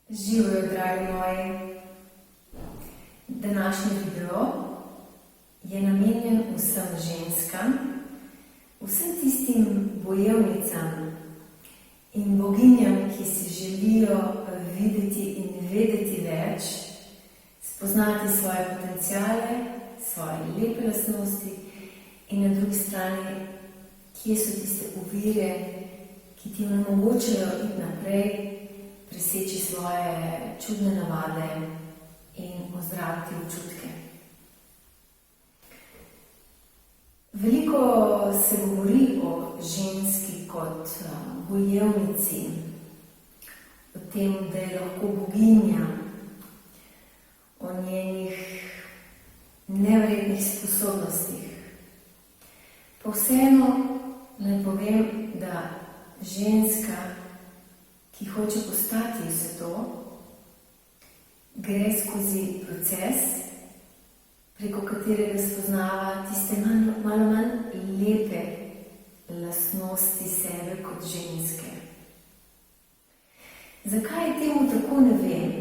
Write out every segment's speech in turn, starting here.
Živijo, dragi moji. Današnji video je namenjen vsem ženskam, vsem tistim bojevnicam in boginjam, ki si želijo videti in vedeti več, spoznati svoje potenciale, svoje lepe lastnosti in na drugi strani, kje so tiste ovire, ki ti onemogočajo iti naprej, preseči svoje čudne navade in ozdraviti občutke. Veliko se govori o ženski kot bojevnici, o tem, da je lahko boginja, o njenih neverjetnih sposobnostih. Pa vseeno naj povem, da ženska, ki hoče postati vse to, gre skozi proces, preko katerega spoznava tiste malo manj lepe lastnosti sebe kot ženske. Zakaj je temu tako, ne vem.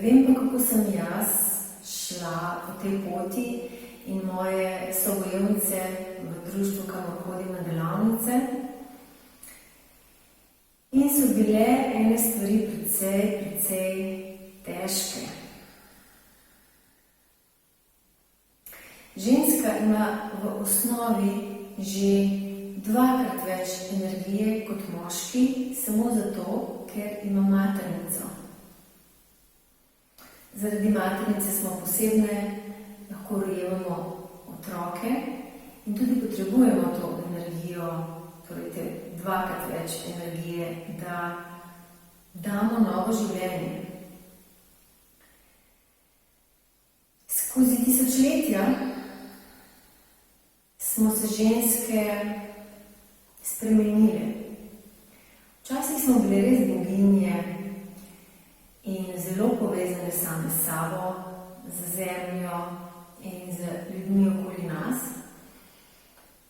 Vem pa, kako sem jaz šla po tej poti in moje sobojevnice v društvu, kamor hodim na delavnice. In so bile ene stvari precej težke. Ženska ima v osnovi že dvakrat več energije kot moški, samo zato, ker ima maternico. Zaradi maternice smo posebne, lahko rojevamo otroke in tudi potrebujemo to energijo, torej te dvakrat več energije, da damo novo življenje. Skozi tisočletja smo se ženske spremenile. Včasih smo bile res boginje in zelo povezane same s sabo, z zemljo in z ljudmi okoli nas.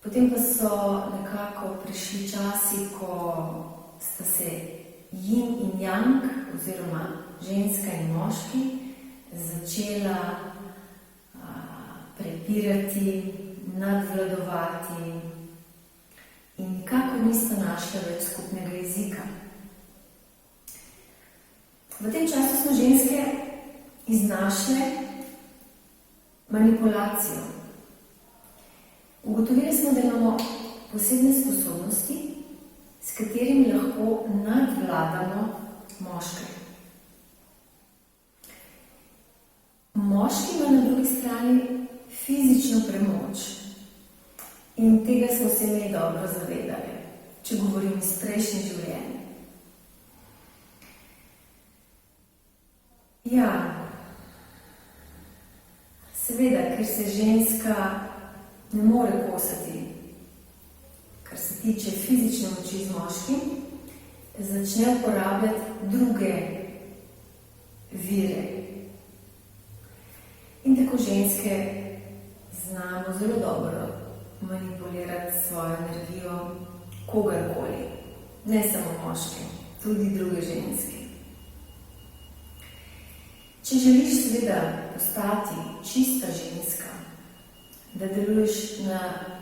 Potem pa so nekako prišli časi, ko sta se yin in yang, oziroma ženska in moški, začela prepirati, nadvladovati in nikakor nista našla več skupnega jezika. V tem času smo ženske iznašle manipulacijo. Ugotovili smo, da imamo posebne sposobnosti, s katerimi lahko nadvladamo moške. Moški ima na drugi strani fizično premoč in tega smo se mi dobro zavedali, če govorim iz prejšnjih življenj. Ja, seveda, ker se ženska ne more kosati, kar se tiče fizične moči z moškim, začne uporabljati druge vire. In tako ženske znamo zelo dobro manipulirati svojo energijo kogarkoli, ne samo moške, tudi druge ženske. Če želiš seveda postati čista ženska, da deluješ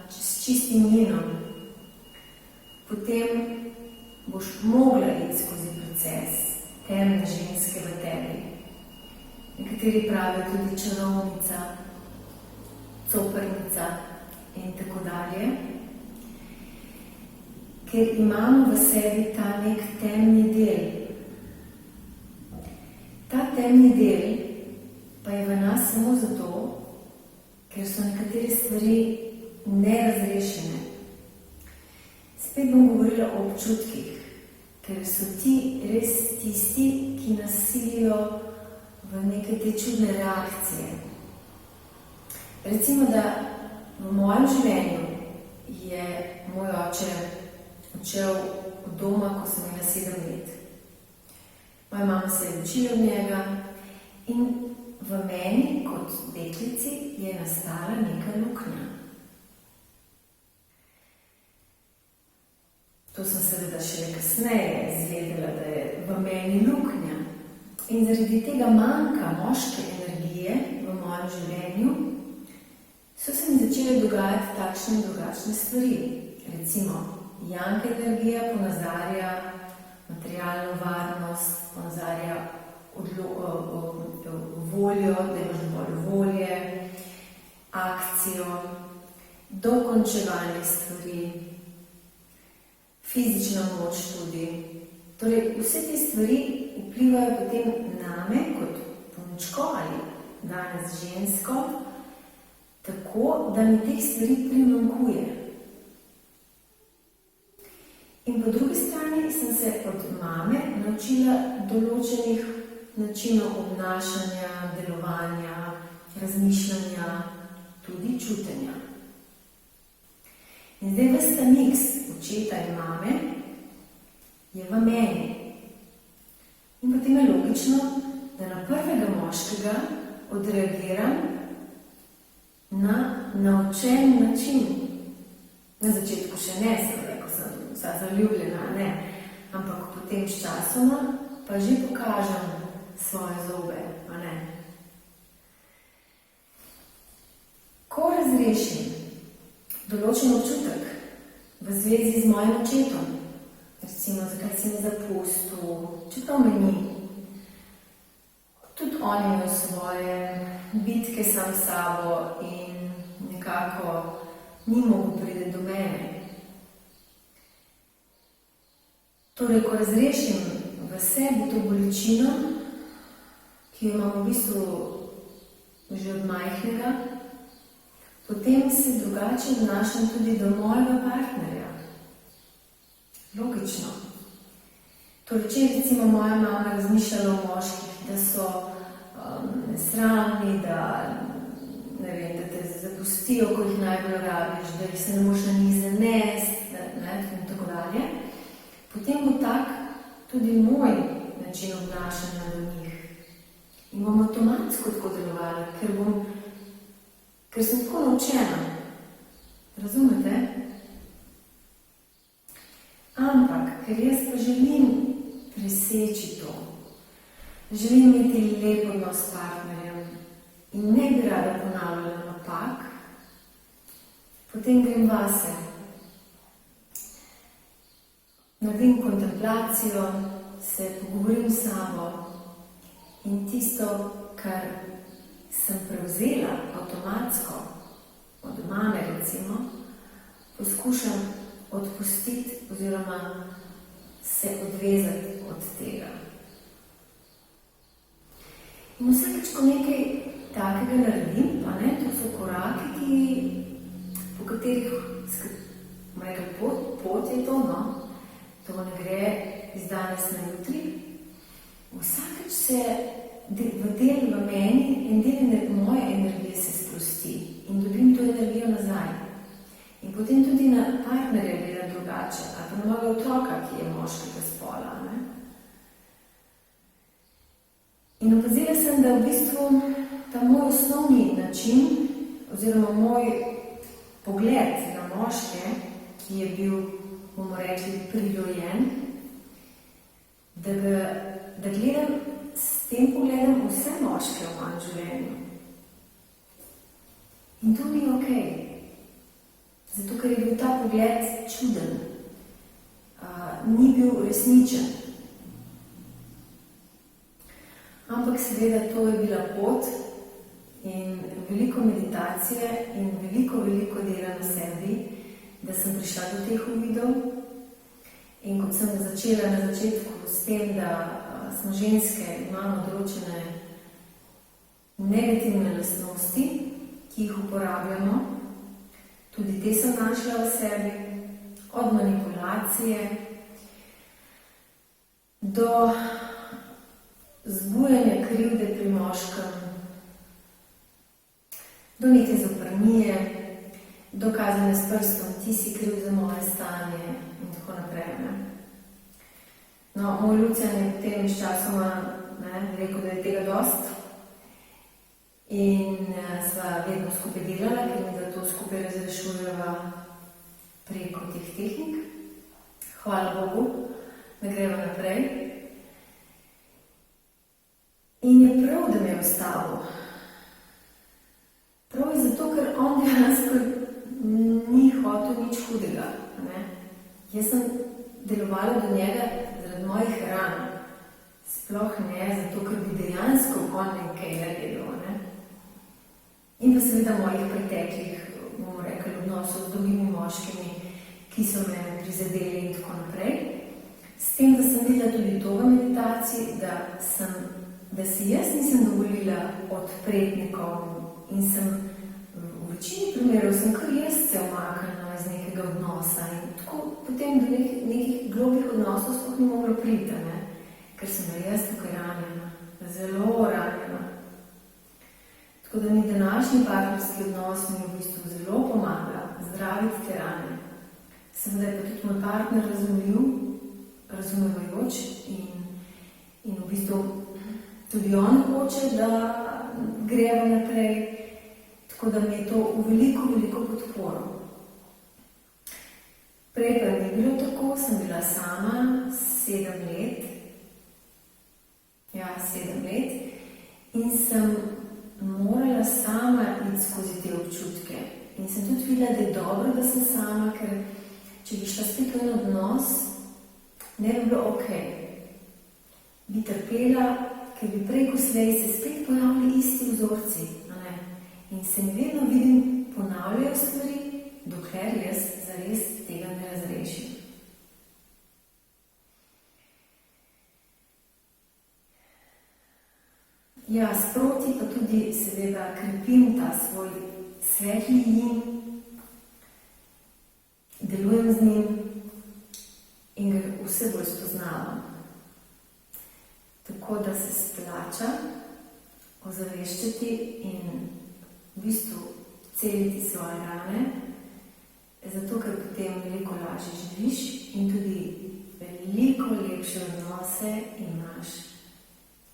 s čistim jinom, potem boš mogla iti skozi proces temne ženske v tebi. Nekateri pravijo tudi čarovnica, coprnica in tako dalje, ker imamo v sebi ta nek temni del. Ta temni del pa je v nas samo zato, ker so nekatere stvari nerazrešene. Spet bom govorila o občutkih, ker so ti res tisti, ki nas silijo v neke te čudne reakcije. Recimo, da v mojem življenju je moj oče odšel od doma, ko sem imela 7 let. Moja mama se je učila od njega in v meni kot deklici je nastala neka luknja. To sem seveda šele kasneje izvedela, da je v meni luknja. In zaradi tega manjka moške energije v mojem življenju so se mi začele dogajati takšne in drugačne stvari. Recimo, yang energija ponazarja materialno varnost, ponazarja voljo, da imaš dovolj volje, akcijo, dokončevanje stvari, fizična moč tudi. Torej, vse te stvari vplivajo potem name kot punčko ali danes žensko, tako, da mi teh stvari primanjkuje. In po drugi strani sem se od mame naučila določenih načinov obnašanja, delovanja, razmišljanja, tudi čutenja. In zdaj ves ta miks očeta in mame je v meni. In potem je logično, da na prvega moškega odreagiram na naučen način. Na začetku še ne, seveda, ko sem vsa zaljubljena, ne. Ampak potem s časoma pa že pokažem svoje zobe, a ne. Ko razrešim določen občutek v zvezi z mojim očetom, recimo, zakaj si me zapustil, čeprav me ni, tudi on je imel svoje bitke sam s sabo in nekako ni mogel priti do mene. Torej, ko razrešim v sebi to bolečino, ki jo imam v bistvu že od majhnega, potem se drugače obnašam tudi do mojega partnerja. Logično. Torej, če je recimo moja mama razmišljala o moških, da so nesramni, da, ne vem, da te zapustijo, ko jih najbolj rabiš, da jih se ne moreš na njih zanesti, in tako dalje, potem bo tak tudi moj način obnašanja do njih. In bom avtomatsko tako delovala, ker sem tako naučena. Razumete? Ampak, ker jaz pa želim preseči to, želim imeti lep odnos s partnerjem in ne bi rada ponavljala napak, potem grem vase. Naredim kontemplacijo, se pogovorim s sabo in tisto, kar sem prevzela avtomatsko od mame, recimo, poskušam odpustiti oziroma se odvezati od tega. In vsakeč, ko nekaj takega naredim, pa ne, to so koraki, po katerih pot je to, no, to ne gre iz danes na jutri. Vsakeč se v del v meni in del moje energije se sprosti in dobim to energijo nazaj. In potem tudi na partnerja gleda drugače, ali pa na mojega otroka, ki je moškega spola. Ne? In opazila sem, da v bistvu ta moj osnovni način, oziroma moj pogled na moške, ki je bil, bomo rekli, prirojen, da gledam s tem pogledom vse moške v mojem življenju. In to ni okej. Zato, ker je bil ta pogled čuden. Ni bil resničen. Ampak seveda to je bila pot in veliko meditacije in veliko dela na sebi, da sem prišla do teh uvidov. In kot sem začela na začetku s tem, da smo ženske, imamo določene negativne lastnosti, ki jih uporabljamo, tudi te sem našla v sebi, od manipulacije do zbujanja krivde pri moškem, do neke zoprnije, do kazanja s prstom, ti si kriv za moje stanje in tako naprej. Ne? No, moj Lucijan je potem s časoma rekel, da je tega dost in sva vedno skupaj delala, ker mi da to skupaj razrešujeva preko teh tehnik. hvala Bogu, da greva naprej. In je prav, da me je ustavil. Prav je zato, ker on dejansko ni hotel nič hudega. Ne? Jaz sem delovala do njega zaradi mojih ran. Sploh ne, zato ker bi dejansko on nekaj naredil. Ne? In pa seveda mojih preteklih, bomo rekli, odnosov z drugimi moškimi, ki so me prizadeli in tako naprej. S tem, da sem videla tudi to v meditaciji, da si jaz nisem dovolila odpreti nikomu in sem v večini primerov sem kar jaz se omaknila iz nekega odnosa in tako potem do nekih globih odnosov sploh ni mogla priti, ne? Ker sem bila jaz tukaj ranjena, zelo ranjena. Tako da mi današnji partnerski odnos mi je v bistvu zelo pomagal zdraviti te rane. Seveda je pa tudi moj partner razumevajoč in v bistvu tudi on hoče, da gremo naprej, tako da mi je to v veliko podporo. Prej pa ni bilo tako, sem bila sama 7 let. Ja, 7 let. In sem morala sama iti skozi te občutke. In sem tudi videla, da je dobro, da sem sama, ker če bi šla spet v en odnos, ne bi bilo ok. Bi trpela, ker bi prej ko slej se spet pojavili isti vzorci. Ne? In se mi vedno vidim, ponavljajo stvari, dokler jaz zares tega ne razrešim. Ja, sproti pa tudi seveda krepim ta svoj svetli jin, delujem z njim in ga vse bolj spoznavam. Tako da se splača ozaveščati in v bistvu celiti svoje rane, zato ker potem veliko lažje živiš in tudi veliko lepše odnose imaš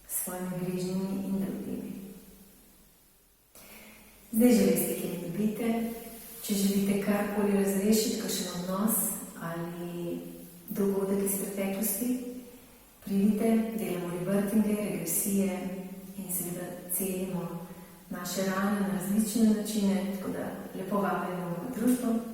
s svojimi bližnjimi in drugimi. Zdaj že veste, kje me dobite. Če želite karkoli razrešiti, kakšen odnos ali dogodek iz preteklosti, pridite, delamo revertinge, regresije in seveda celimo naše rane na različne načine, tako da lepo vabimo v družbo.